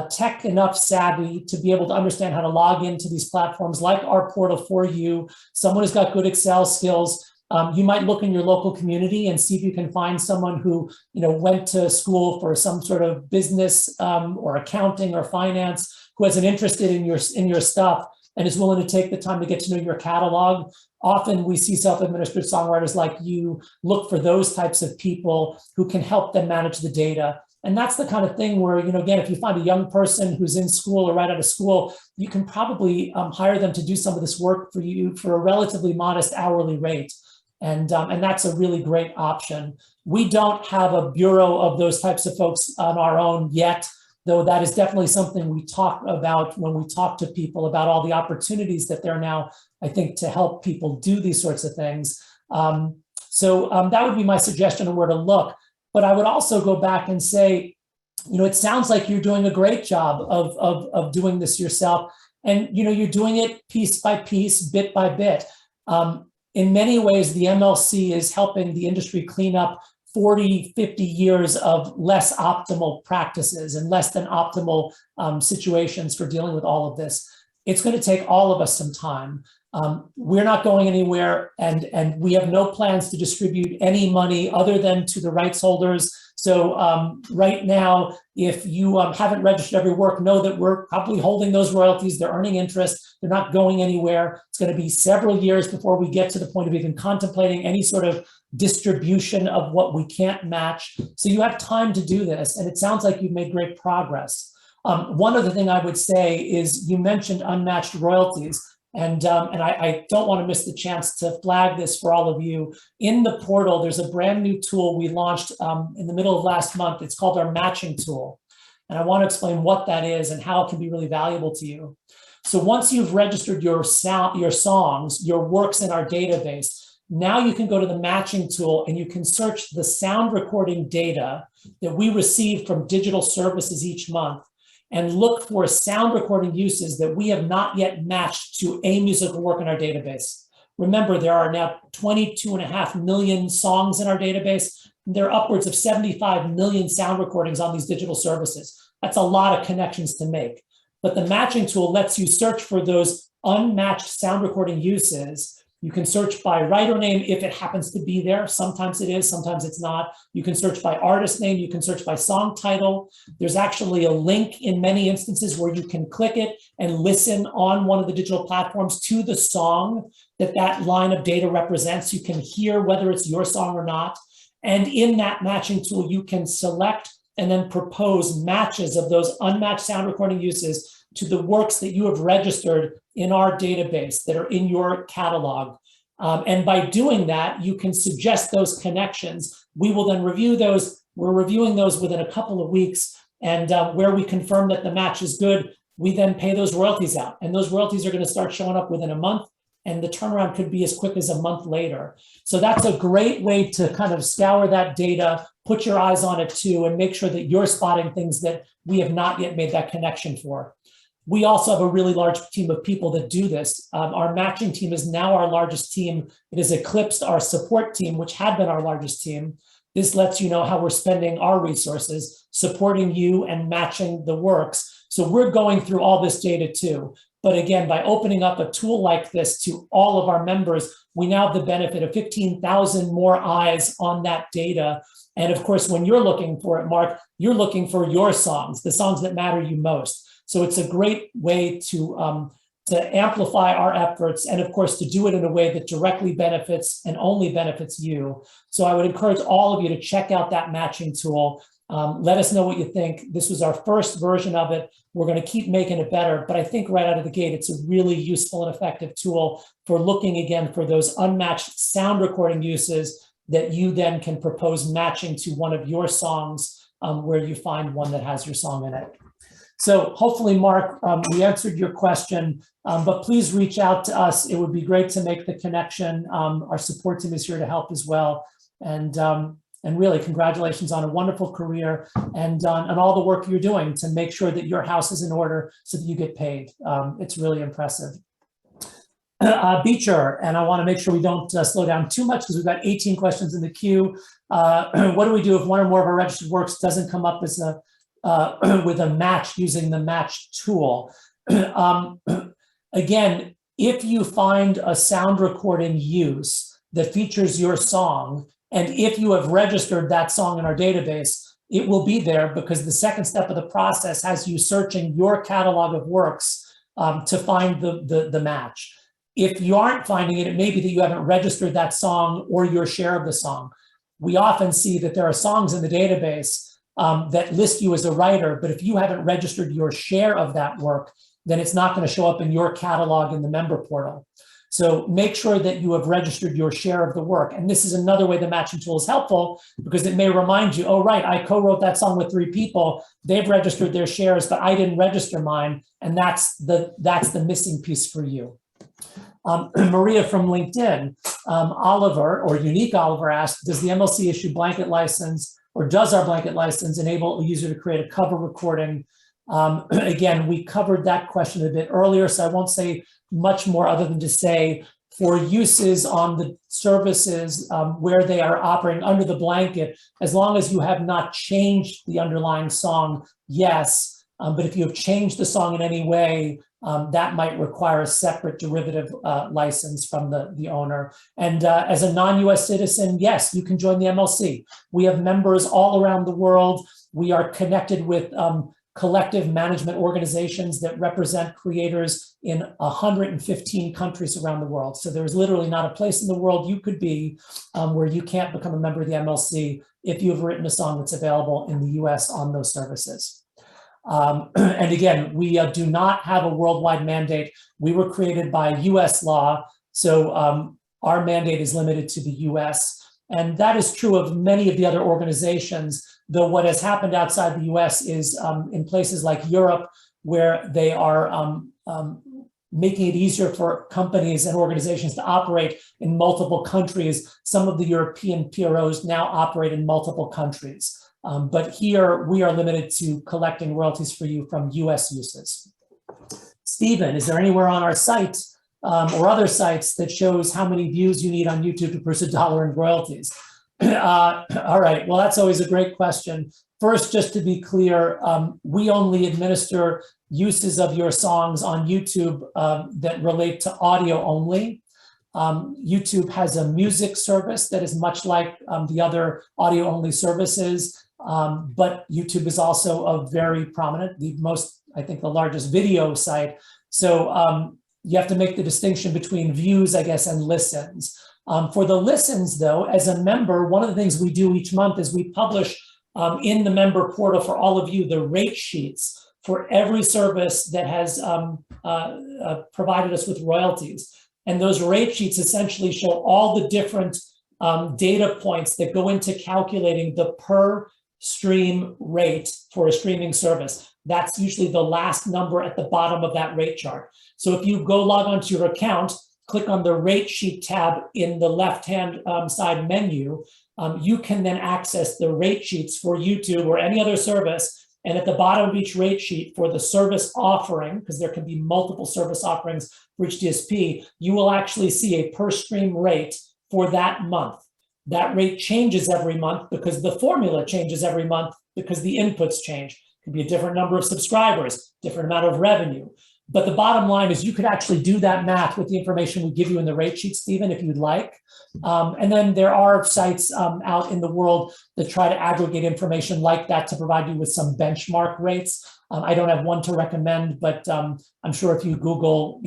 A: tech enough savvy to be able to understand how to log into these platforms like our portal for you, someone who's got good Excel skills. You might look in your local community and see if you can find someone who went to school for some sort of business or accounting or finance, who has an interest in your stuff and is willing to take the time to get to know your catalog. Often we see self-administered songwriters like you look for those types of people who can help them manage the data. And that's the kind of thing where, again, if you find a young person who's in school or right out of school, you can probably hire them to do some of this work for you for a relatively modest hourly rate. And that's a really great option. We don't have a bureau of those types of folks on our own yet, though that is definitely something we talk about when we talk to people about all the opportunities that there are now, I think, to help people do these sorts of things. So that would be my suggestion on where to look. But I would also go back and say, it sounds like you're doing a great job of doing this yourself. And, you're doing it piece by piece, bit by bit. In many ways, the MLC is helping the industry clean up 40, 50 years of less optimal practices and less than optimal situations for dealing with all of this. It's going to take all of us some time. We're not going anywhere, and we have no plans to distribute any money other than to the rights holders. So right now, if you haven't registered every work, know that we're probably holding those royalties. They're earning interest. They're not going anywhere. It's going to be several years before we get to the point of even contemplating any sort of distribution of what we can't match. So you have time to do this, and it sounds like you've made great progress. One other thing I would say is you mentioned unmatched royalties. And I don't want to miss the chance to flag this for all of you. In the portal, there's a brand new tool we launched in the middle of last month. It's called our matching tool. And I want to explain what that is and how it can be really valuable to you. So once you've registered your songs, your works in our database, now you can go to the matching tool and you can search the sound recording data that we receive from digital services each month and look for sound recording uses that we have not yet matched to a musical work in our database. Remember, there are now 22.5 million songs in our database. There are upwards of 75 million sound recordings on these digital services. That's a lot of connections to make. But the matching tool lets you search for those unmatched sound recording uses. You can search by writer name if it happens to be there. Sometimes it is, sometimes it's not. You can search by artist name. You can search by song title. There's actually a link in many instances where you can click it and listen on one of the digital platforms to the song that that line of data represents. You can hear whether it's your song or not. And in that matching tool, you can select and then propose matches of those unmatched sound recording uses to the works that you have registered in our database that are in your catalog. And by doing that, you can suggest those connections. We will then review those. We're reviewing those within a couple of weeks. And where we confirm that the match is good, we then pay those royalties out. And those royalties are going to start showing up within a month. And the turnaround could be as quick as a month later. So that's a great way to kind of scour that data, put your eyes on it too, and make sure that you're spotting things that we have not yet made that connection for. We also have a really large team of people that do this. Our matching team is now our largest team. It has eclipsed our support team, which had been our largest team. This lets you know how we're spending our resources, supporting you and matching the works. So we're going through all this data too. But again, by opening up a tool like this to all of our members, we now have the benefit of 15,000 more eyes on that data. And of course, when you're looking for it, Mark, you're looking for your songs, the songs that matter you most. So it's a great way to amplify our efforts, and of course, to do it in a way that directly benefits and only benefits you. So I would encourage all of you to check out that matching tool. Let us know what you think. This was our first version of it. We're going to keep making it better, but I think right out of the gate, it's a really useful and effective tool for looking again for those unmatched sound recording uses that you then can propose matching to one of your songs where you find one that has your song in it. So hopefully, Mark, we answered your question, but please reach out to us. It would be great to make the connection. Our support team is here to help as well. And really, congratulations on a wonderful career and on all the work you're doing to make sure that your house is in order so that you get paid. It's really impressive. Beecher, and I want to make sure we don't slow down too much because we've got 18 questions in the queue. What do we do if one or more of our registered works doesn't come up as a with a match using the match tool? Again, if you find a sound recording use that features your song, and if you have registered that song in our database, it will be there because the second step of the process has you searching your catalog of works to find the match. If you aren't finding it, it may be that you haven't registered that song or your share of the song. We often see that there are songs in the database that list you as a writer, but if you haven't registered your share of that work, then it's not going to show up in your catalog in the member portal. So make sure that you have registered your share of the work. And this is another way the matching tool is helpful because it may remind you, oh, right, I co-wrote that song with 3 people. They've registered their shares, but I didn't register mine. And that's the missing piece for you. Maria from LinkedIn, Oliver, or Unique Oliver asked, does the MLC issue blanket license, or does our blanket license enable a user to create a cover recording? Again, we covered that question a bit earlier, so I won't say much more other than to say for uses on the services where they are operating under the blanket, as long as you have not changed the underlying song, yes. But if you have changed the song in any way, that might require a separate derivative license from the owner. And as a non-US citizen, yes, you can join the MLC. We have members all around the world. We are connected with collective management organizations that represent creators in 115 countries around the world. So there's literally not a place in the world you could be where you can't become a member of the MLC if you have written a song that's available in the US on those services. And again, we do not have a worldwide mandate. We were created by US law, so our mandate is limited to the US. And that is true of many of the other organizations, though what has happened outside the US is in places like Europe, where they are making it easier for companies and organizations to operate in multiple countries. Some of the European PROs now operate in multiple countries. But here we are limited to collecting royalties for you from US uses. Stephen, is there anywhere on our site or other sites that shows how many views you need on YouTube to produce $1 in royalties? All right, well, that's always a great question. First, just to be clear, we only administer uses of your songs on YouTube that relate to audio only. YouTube has a music service that is much like the other audio only services, but YouTube is also a very prominent, I think the largest video site. So you have to make the distinction between views, I guess, and listens. For the listens, though, as a member, one of the things we do each month is we publish in the member portal for all of you the rate sheets for every service that has provided us with royalties. And those rate sheets essentially show all the different data points that go into calculating the per stream rate for a streaming service. That's usually the last number at the bottom of that rate chart. So if you go log onto your account, click on the rate sheet tab in the left-hand side menu, you can then access the rate sheets for YouTube or any other service. And at the bottom of each rate sheet for the service offering, because there can be multiple service offerings for each DSP, you will actually see a per stream rate for that month. That rate changes every month because the formula changes every month because the inputs change. It could be a different number of subscribers, different amount of revenue. But the bottom line is you could actually do that math with the information we give you in the rate sheet, Stephen, if you'd like. And then there are sites out in the world that try to aggregate information like that to provide you with some benchmark rates. I don't have one to recommend, but I'm sure if you Google,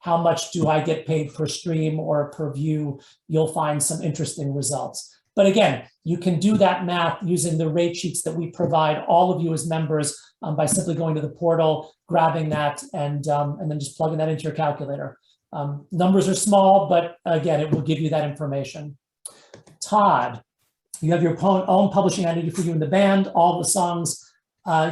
A: how much do I get paid per stream or per view, you'll find some interesting results. But again, you can do that math using the rate sheets that we provide all of you as members by simply going to the portal, grabbing that, and then just plugging that into your calculator. Numbers are small, but again, it will give you that information. Todd, you have your own publishing entity for you in the band. All the songs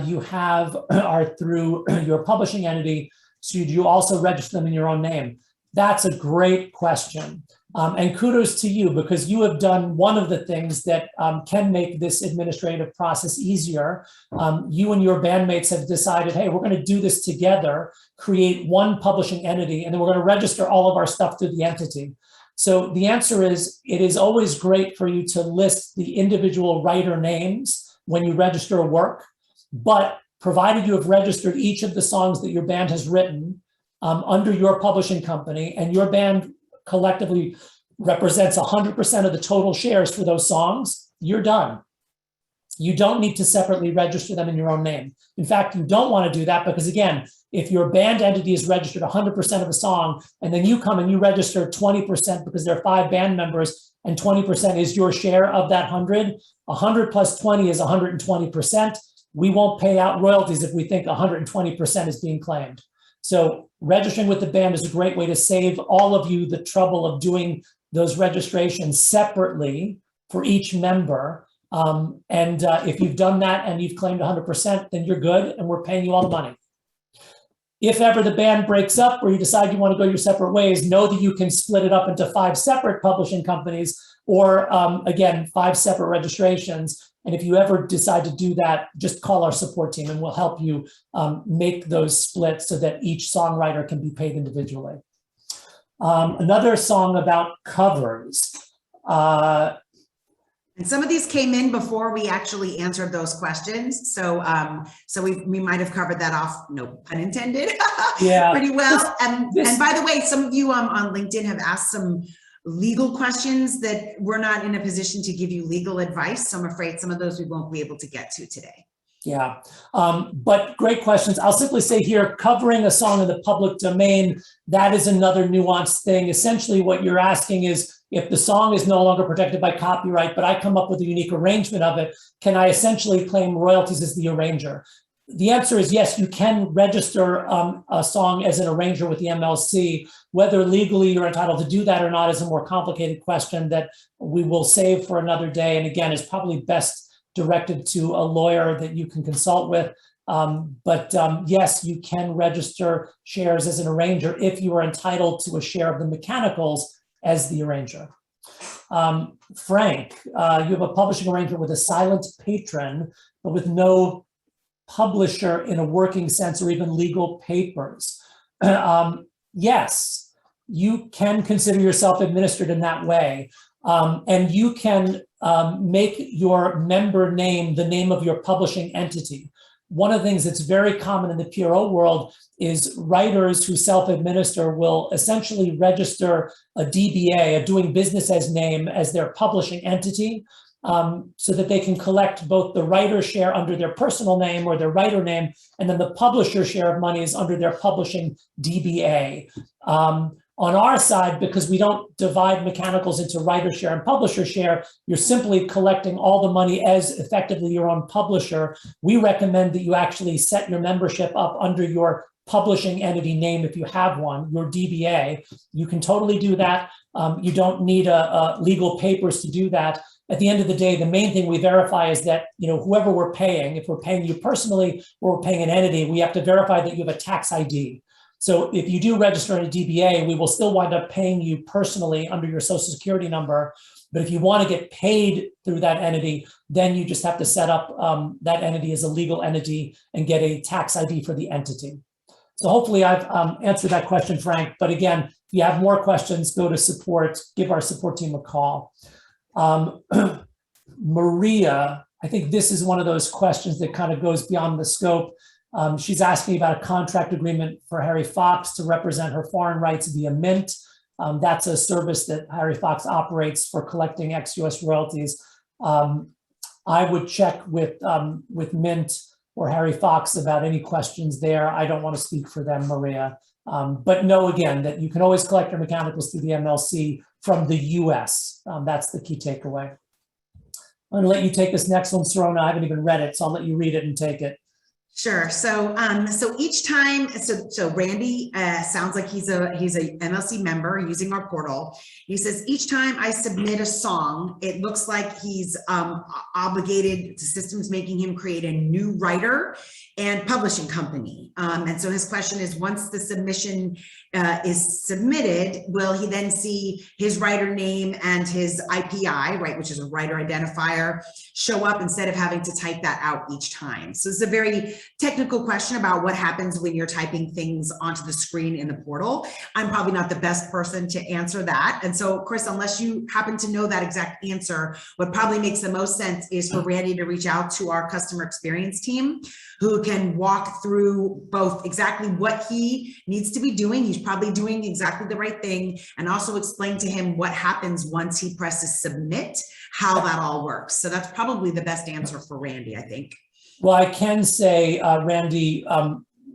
A: you have are through your publishing entity. So you also register them in your own name? That's a great question. And kudos to you, because you have done one of the things that can make this administrative process easier. You and your bandmates have decided, hey, we're going to do this together, create one publishing entity, and then we're going to register all of our stuff through the entity. So the answer is, it is always great for you to list the individual writer names when you register a work, but provided you have registered each of the songs that your band has written under your publishing company, and your band collectively represents 100% of the total shares for those songs, you're done. You don't need to separately register them in your own name. In fact, you don't want to do that because, again, if your band entity is registered 100% of a song, and then you come and you register 20% because there are 5 band members and 20% is your share of that 100 plus 20 is 120%. We won't pay out royalties if we think 120% is being claimed. So registering with the band is a great way to save all of you the trouble of doing those registrations separately for each member. If you've done that and you've claimed 100%, then you're good and we're paying you all the money. If ever the band breaks up or you decide you want to go your separate ways, know that you can split it up into 5 separate publishing companies or, again, 5 separate registrations. And if you ever decide to do that, just call our support team and we'll help you make those splits so that each songwriter can be paid individually. Another song about covers.
B: And some of these came in before we actually answered those questions. So we might have covered that off, no pun intended, yeah, pretty well. And by the way, some of you on LinkedIn have asked some legal questions that we're not in a position to give you legal advice. So I'm afraid some of those we won't be able to get to today.
A: Yeah, but great questions. I'll simply say here, covering a song in the public domain, that is another nuanced thing. Essentially what you're asking is, if the song is no longer protected by copyright, but I come up with a unique arrangement of it, can I essentially claim royalties as the arranger? The answer is yes, you can register a song as an arranger with the MLC. Whether legally you're entitled to do that or not is a more complicated question that we will save for another day. And again, is probably best directed to a lawyer that you can consult with. Yes, you can register shares as an arranger if you are entitled to a share of the mechanicals as the arranger. Frank, you have a publishing arrangement with a silent patron, but with no publisher in a working sense or even legal papers. Yes, you can consider yourself administered in that way. And you can make your member name the name of your publishing entity. One of the things that's very common in the PRO world is writers who self-administer will essentially register a DBA, a doing business as name, as their publishing entity, so that they can collect both the writer share under their personal name or their writer name, and then the publisher share of money is under their publishing DBA. On our side, because we don't divide mechanicals into writer share and publisher share, you're simply collecting all the money as effectively your own publisher. We recommend that you actually set your membership up under your publishing entity name if you have one, your DBA. You can totally do that. You don't need legal papers to do that. At the end of the day, the main thing we verify is that, whoever we're paying, if we're paying you personally or we're paying an entity, we have to verify that you have a tax ID. So if you do register in a DBA, we will still wind up paying you personally under your Social Security number. But if you want to get paid through that entity, then you just have to set up that entity as a legal entity and get a tax ID for the entity. So hopefully I've answered that question, Frank. But again, if you have more questions, go to support, give our support team a call. Maria, I think this is one of those questions that kind of goes beyond the scope. She's asking about a contract agreement for Harry Fox to represent her foreign rights via Mint. That's a service that Harry Fox operates for collecting ex-US royalties. I would check with Mint or Harry Fox about any questions there. I don't want to speak for them, Maria. But know again that you can always collect your mechanicals through the MLC from the US. That's the key takeaway. I'm going to let you take this next one, Serrano. I haven't even read it, so I'll let you read it and take it.
B: Sure. So, each time, so Randy sounds like he's a MLC member using our portal. He says each time I submit a song, it looks like he's obligated. The system's making him create a new writer and publishing company. And so his question is, once the submission is submitted, will he then see his writer name and his IPI, right, which is a writer identifier, show up instead of having to type that out each time? So it's a very technical question about what happens when you're typing things onto the screen in the portal. I'm probably not the best person to answer that. And so, Chris, unless you happen to know that exact answer, what probably makes the most sense is for Randy to reach out to our customer experience team, who can walk through both exactly what he needs to be doing. He's probably doing exactly the right thing, and also explain to him what happens once he presses submit, how that all works. So that's probably the best answer for Randy, I think.
A: Well, I can say, Randy,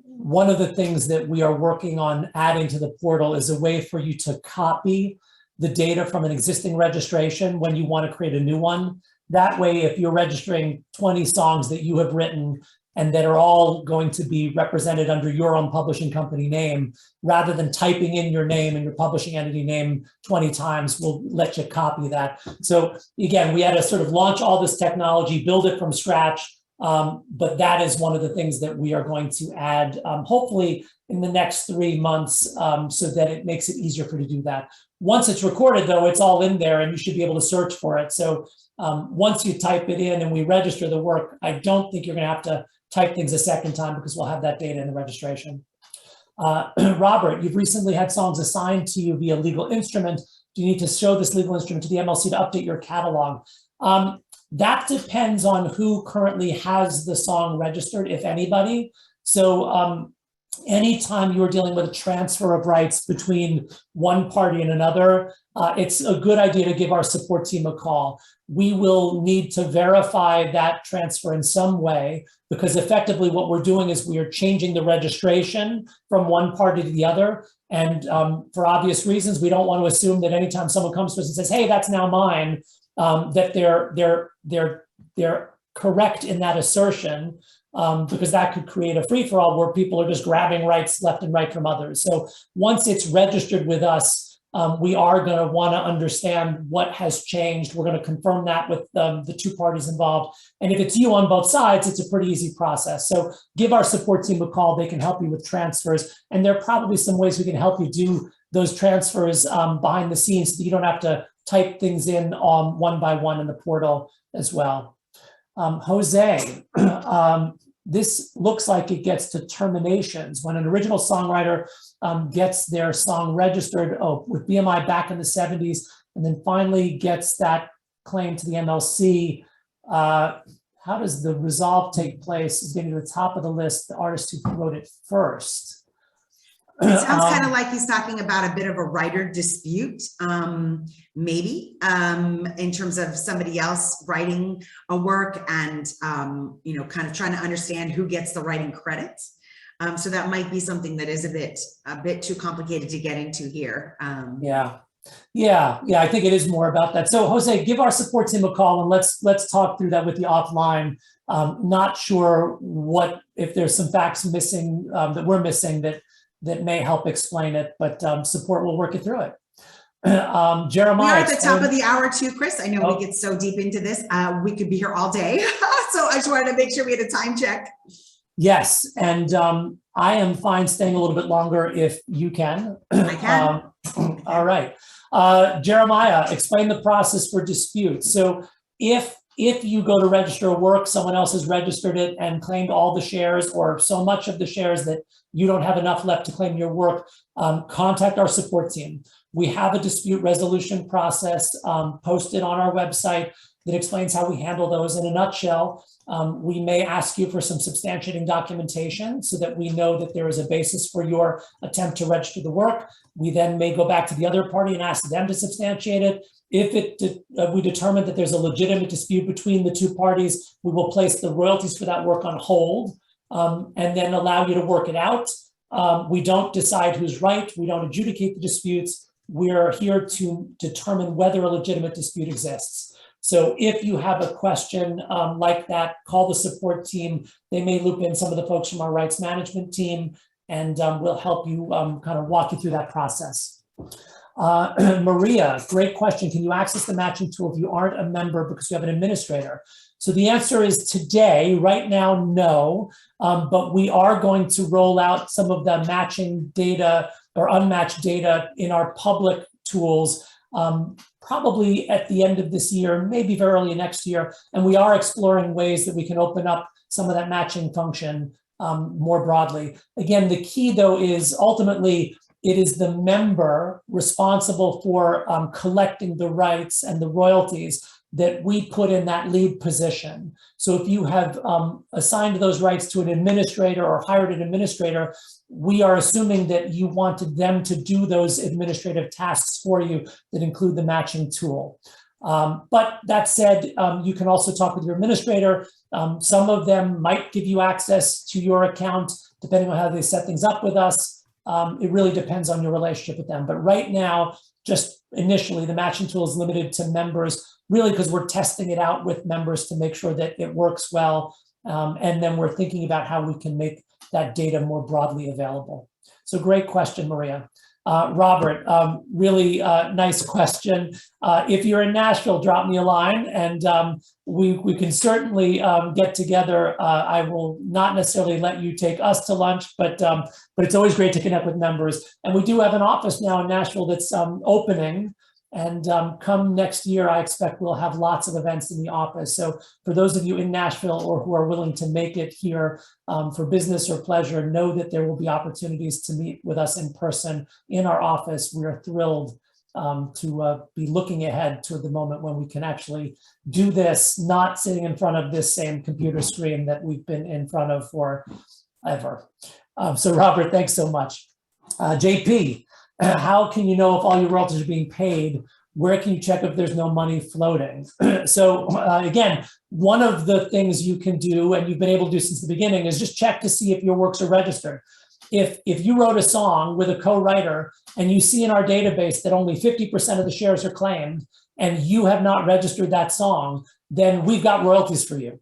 A: one of the things that we are working on adding to the portal is a way for you to copy the data from an existing registration when you want to create a new one. That way, if you're registering 20 songs that you have written and that are all going to be represented under your own publishing company name, rather than typing in your name and your publishing entity name 20 times, we'll let you copy that. So again, we had to sort of launch all this technology, build it from scratch. But that is one of the things that we are going to add, hopefully in the next 3 months, so that it makes it easier for you to do that. Once it's recorded, though, it's all in there and you should be able to search for it. So once you type it in and we register the work, I don't think you're going to have to type things a second time, because we'll have that data in the registration. Robert, you've recently had songs assigned to you via legal instrument. Do you need to show this legal instrument to the MLC to update your catalog? That depends on who currently has the song registered, if anybody. So anytime you're dealing with a transfer of rights between one party and another, it's a good idea to give our support team a call. We will need to verify that transfer in some way, because effectively what we're doing is we are changing the registration from one party to the other. And for obvious reasons, we don't want to assume that anytime someone comes to us and says, hey, that's now mine, that they're correct in that assertion, because that could create a free-for-all where people are just grabbing rights left and right from others. So once it's registered with us, we are going to want to understand what has changed. We're going to confirm that with the two parties involved. And if it's you on both sides, it's a pretty easy process. So give our support team a call. They can help you with transfers. And there are probably some ways we can help you do those transfers behind the scenes, so that you don't have to type things in one by one in the portal as well. Jose, this looks like it gets to terminations. When an original songwriter gets their song registered with BMI back in the 70s, and then finally gets that claim to the MLC, how does the resolve take place? Is getting to the top of the list, the artist who wrote it first.
B: It sounds kind of like he's talking about a bit of a writer dispute, maybe, in terms of somebody else writing a work and, you know, kind of trying to understand who gets the writing credit. So that might be something that is a bit too complicated to get into here.
A: Yeah, I think it is more about that. So Jose, give our support team a call and let's talk through that with you offline. Not sure if there's some facts missing that we're missing that may help explain it, but support will work it through it. Jeremiah.
B: We are at the top of the hour too, Chris. I know we get so deep into this. We could be here all day. So I just wanted to make sure we had a time check.
A: Yes, and I am fine staying a little bit longer if you can.
B: I can.
A: All right. Jeremiah, explain the process for disputes. So if you go to register a work, someone else has registered it and claimed all the shares or so much of the shares that you don't have enough left to claim your work, contact our support team. We have a dispute resolution process posted on our website that explains how we handle those. In a nutshell, we may ask you for some substantiating documentation so that we know that there is a basis for your attempt to register the work. We then may go back to the other party and ask them to substantiate it. If we determine that there's a legitimate dispute between the two parties, we will place the royalties for that work on hold and then allow you to work it out. We don't decide who's right. We don't adjudicate the disputes. We're here to determine whether a legitimate dispute exists. So if you have a question like that, call the support team. They may loop in some of the folks from our rights management team, and we'll help you kind of walk you through that process. Maria, great question. Can you access the matching tool if you aren't a member because you have an administrator? So the answer is today, right now, no, but we are going to roll out some of the matching data or unmatched data in our public tools probably at the end of this year, maybe very early next year. And we are exploring ways that we can open up some of that matching function more broadly. Again, the key though is ultimately it is the member responsible for collecting the rights and the royalties that we put in that lead position. So if you have assigned those rights to an administrator or hired an administrator, we are assuming that you wanted them to do those administrative tasks for you that include the matching tool. But that said, you can also talk with your administrator. Some of them might give you access to your account, depending on how they set things up with us. It really depends on your relationship with them. But right now, just initially, the matching tool is limited to members, really because we're testing it out with members to make sure that it works well. And then we're thinking about how we can make that data more broadly available. So great question, Maria. Robert, really nice question. If you're in Nashville, drop me a line and we can certainly get together. I will not necessarily let you take us to lunch, but it's always great to connect with members. And we do have an office now in Nashville that's opening. And come next year, I expect we'll have lots of events in the office. So for those of you in Nashville or who are willing to make it here for business or pleasure, know that there will be opportunities to meet with us in person in our office. We are thrilled to be looking ahead to the moment when we can actually do this, not sitting in front of this same computer screen that we've been in front of forever. So Robert, thanks so much. JP. How can you know if all your royalties are being paid? Where can you check if there's no money floating? So again, one of the things you can do, and you've been able to do since the beginning, is just check to see if your works are registered. If you wrote a song with a co-writer and you see in our database that only 50% of the shares are claimed and you have not registered that song, then we've got royalties for you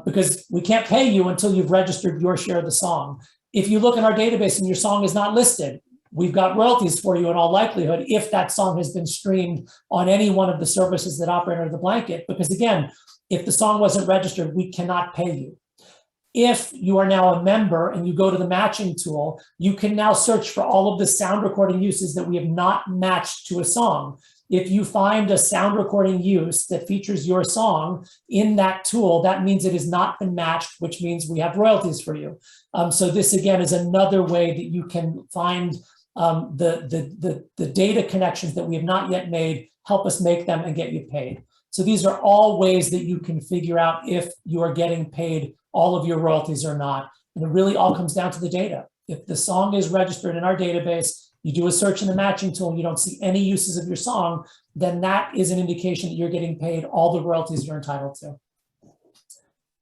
A: because we can't pay you until you've registered your share of the song. If you look in our database and your song is not listed, we've got royalties for you in all likelihood if that song has been streamed on any one of the services that operate under the blanket. Because again, if the song wasn't registered, we cannot pay you. If you are now a member and you go to the matching tool, you can now search for all of the sound recording uses that we have not matched to a song. if you find a sound recording use that features your song in that tool, that means it has not been matched, which means we have royalties for you. So this again is another way that you can find the data connections that we have not yet made, help us make them and get you paid. So these are all ways that you can figure out if you are getting paid all of your royalties or not. And it really all comes down to the data. If the song is registered in our database, you do a search in the matching tool and you don't see any uses of your song, then that is an indication that you're getting paid all the royalties you're entitled to.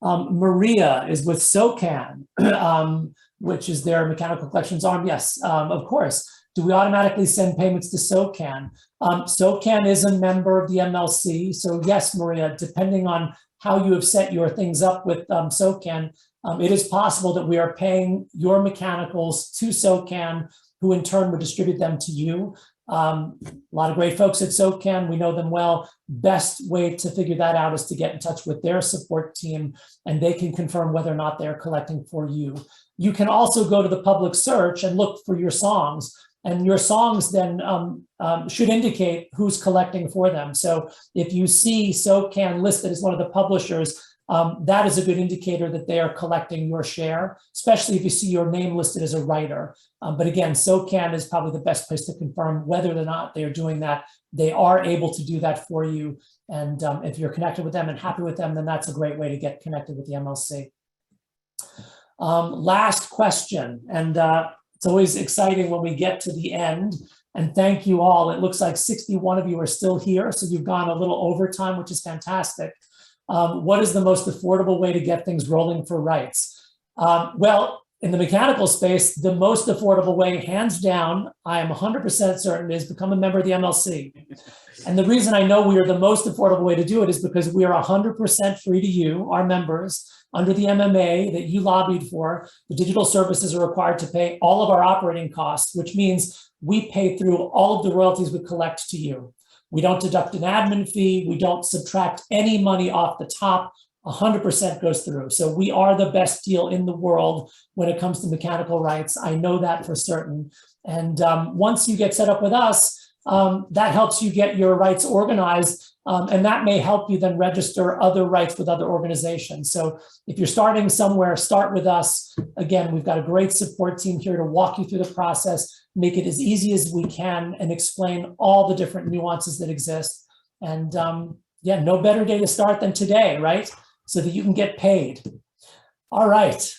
A: Maria is with Socan, which is their mechanical collections arm. Yes, of course. Do we automatically send payments to Socan? Socan is a member of the MLC. So yes, Maria, depending on how you have set your things up with Socan, it is possible that we are paying your mechanicals to Socan, who in turn would distribute them to you. A lot of great folks at Socan, we know them well. Best way to figure that out is to get in touch with their support team, and they can confirm whether or not they're collecting for you. You can also go to the public search and look for your songs, and your songs then should indicate who's collecting for them. So if you see Socan listed as one of the publishers, that is a good indicator that they are collecting your share, especially if you see your name listed as a writer. But again, Socan is probably the best place to confirm whether or not they are doing that. They are able to do that for you. And if you're connected with them and happy with them, then that's a great way to get connected with the MLC. Last question, and it's always exciting when we get to the end. And thank you all. It looks like 61 of you are still here, so you've gone a little overtime, which is fantastic. What is the most affordable way to get things rolling for rights? Well, in the mechanical space, the most affordable way, hands down, I am 100% certain, is become a member of the MLC. And the reason I know we are the most affordable way to do it is because we are 100% free to you, our members, under the MMA that you lobbied for. The digital services are required to pay all of our operating costs, which means we pay through all of the royalties we collect to you. We don't deduct an admin fee. We don't subtract any money off the top. 100% goes through. So we are the best deal in the world when it comes to mechanical rights. I know that for certain. And once you get set up with us, that helps you get your rights organized. And that may help you then register other rights with other organizations. So if you're starting somewhere, start with us. Again, we've got a great support team here to walk you through the process, make it as easy as we can, and explain all the different nuances that exist. And yeah, no better day to start than today, right? So that you can get paid. All right.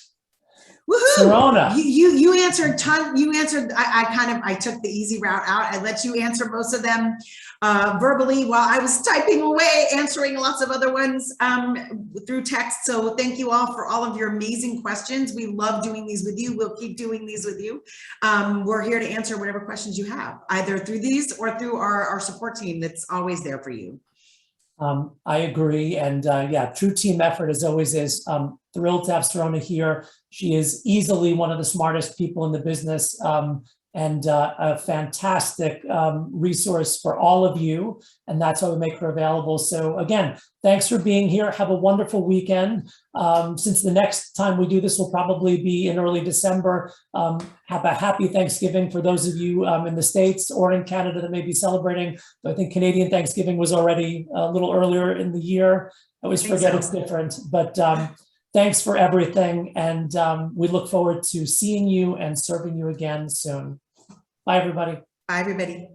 B: Woohoo!
A: Serrano.
B: You answered ton. You answered. I took the easy route out. I let you answer most of them verbally while I was typing away, answering lots of other ones through text. So thank you all for all of your amazing questions. We love doing these with you. We'll keep doing these with you. We're here to answer whatever questions you have, either through these or through our support team that's always there for you.
A: I agree. And yeah, true team effort as always is. Thrilled to have Serrano here. She is easily one of the smartest people in the business and a fantastic resource for all of you. And that's why we make her available. So again, thanks for being here. Have a wonderful weekend. Since the next time we do this will probably be in early December, have a happy Thanksgiving for those of you in the States or in Canada that may be celebrating. I think Canadian Thanksgiving was already a little earlier in the year. I always forget it's different, but thanks for everything. And we look forward to seeing you and serving you again soon. Bye, everybody.
B: Bye, everybody.